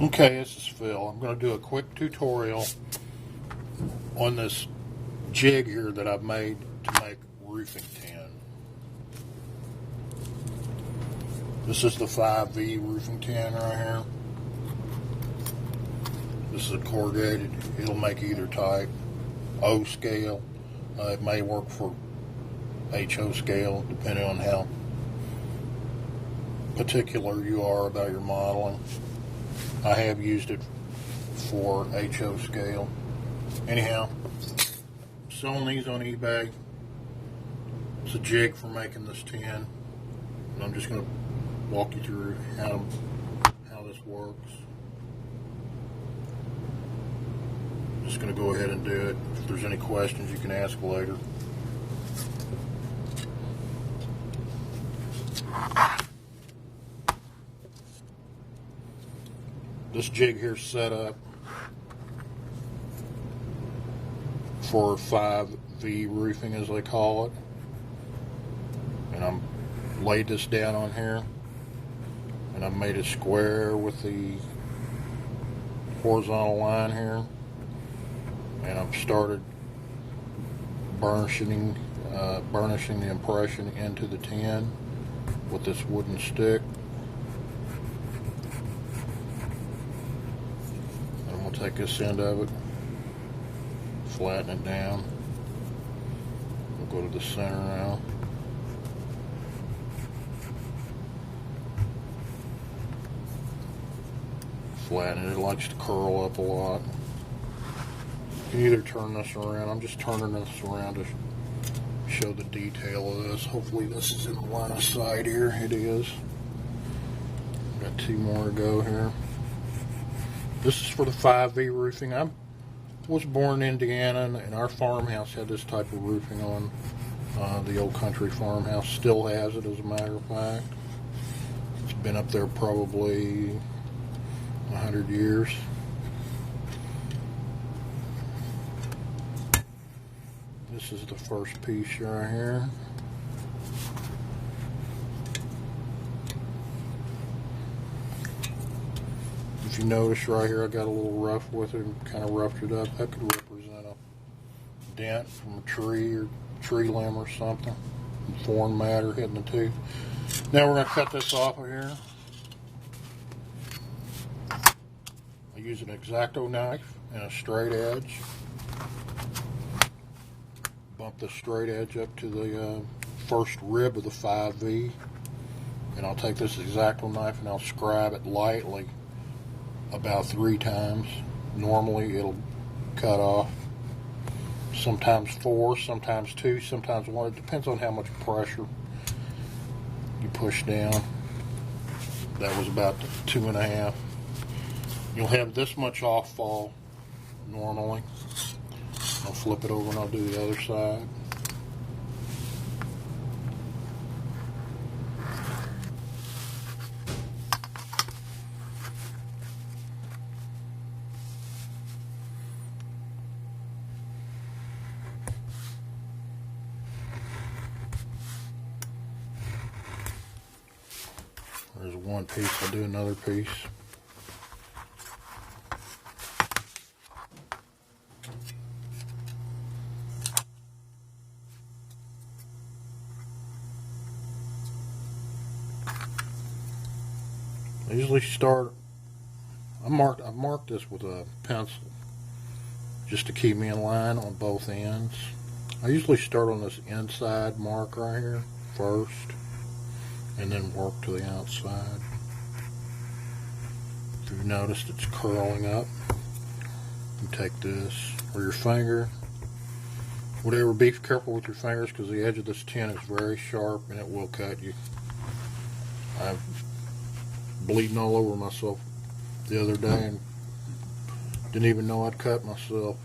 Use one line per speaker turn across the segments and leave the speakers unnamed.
Okay, this is Phil. I'm going to do a quick tutorial on this jig here that I've made to make roofing tin. This is the 5V roofing tin right here. This is a corrugated. It'll make either type. O scale. It may work for HO scale depending on how particular you are about your modeling. I have used it for HO scale. Anyhow, selling these on eBay. It's a jig for making this tin. And I'm just going to walk you through how this works. Just going to go ahead and do it. If there's any questions, you can ask later. This jig here is set up for 5V roofing, as they call it. And I'm laid this down on here, and I've made a square with the horizontal line here, and I've started burnishing the impression into the tin with this wooden stick. Take this end of it, flatten it down. We'll go to the center now. Flatten it. It likes to curl up a lot. You can either turn this around. I'm just turning this around to show the detail of this. Hopefully this is in the line of sight here. It is. Got two more to go here. This is for the 5V roofing. I was born in Indiana, and our farmhouse had this type of roofing on. The old country farmhouse still has it, as a matter of fact. It's been up there probably 100 years. This is the first piece right here. If you notice right here, I got a little rough with it, kind of roughed it up. That could represent a dent from a tree or tree limb or something. Foreign matter hitting the tooth. Now we're going to cut this off of here. I use an X-Acto knife and a straight edge. Bump the straight edge up to the first rib of the 5V. And I'll take this X-Acto knife and I'll scribe it lightly about 3 times. Normally it'll cut off. Sometimes 4, sometimes 2, sometimes 1. It depends on how much pressure you push down. That was about 2.5. You'll have this much off fall normally. I'll flip it over and I'll do the other side. There's one piece, I'll do another piece. I usually start, I've marked this with a pencil just to keep me in line on both ends. I usually start on this inside mark right here first, and then work to the outside. If you've noticed, it's curling up. You take this, or your finger, whatever, be careful with your fingers because the edge of this tin is very sharp and it will cut you. I'm bleeding all over myself the other day and didn't even know I'd cut myself.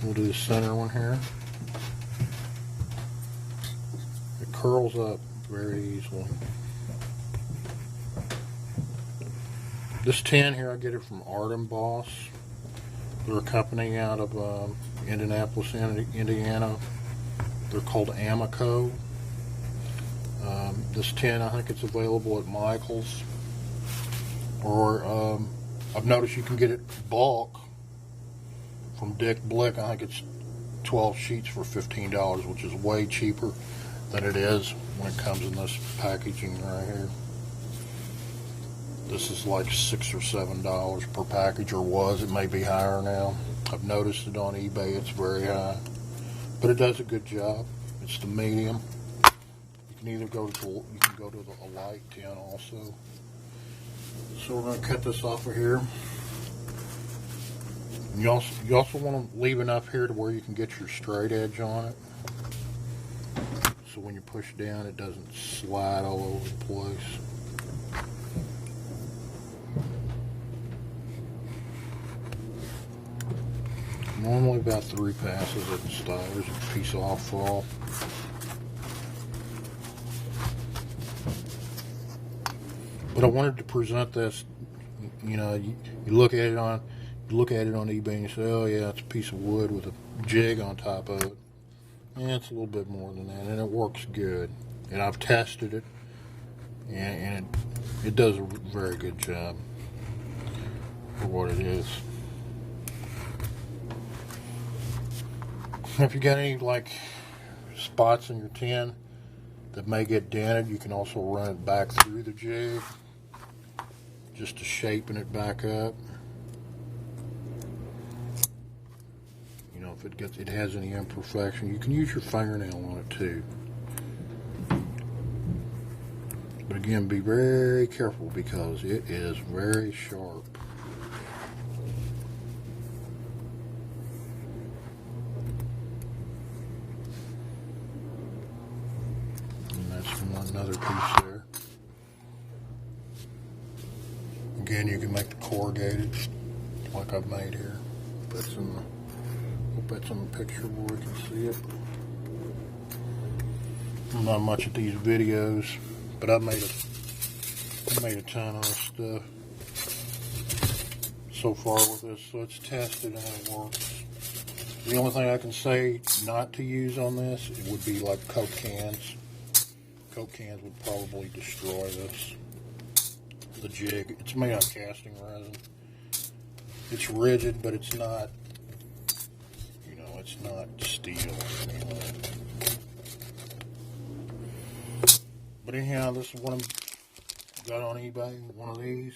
We'll do the center one here. It curls up very easily. This tin here, I get it from Art and Boss. They're a company out of Indianapolis, Indiana. They're called Amico. This tin, I think it's available at Michael's, or I've noticed you can get it bulk from Dick Blick. I think it's 12 sheets for $15, which is way cheaper than it is when it comes in this packaging right here. This is like $6 or $7 per package, or was. It may be higher now. I've noticed it on eBay. It's very high, but it does a good job. It's the medium. You can either go to a light tin also. So we're going to cut this off of here. And you also want to leave enough here to where you can get your straight edge on it. So when you push down, it doesn't slide all over the place. Normally about 3 passes at the start. There's a piece off fall. But I wanted to present this. You know, you look at it on eBay and you say, oh yeah, it's a piece of wood with a jig on top of it. Yeah, it's a little bit more than that, and it works good. And I've tested it, and it does a very good job for what it is. If you got any like spots in your tin that may get dented, you can also run it back through the jig just to shapen it back up. You know, if it has any imperfection, you can use your fingernail on it too. But again, be very careful because it is very sharp. Another piece there. Again, you can make the corrugated like I've made here. Hope that's in the picture where we can see it. I'm not much at these videos, but I made a ton of stuff so far with this, so it's tested and it works. The only thing I can say not to use on this, it would be like Coke cans. Coke cans would probably destroy this. The jig. It's made out of casting resin. It's rigid, but it's not, you know, it's not steel anyway. But anyhow, this is what I got on eBay, one of these.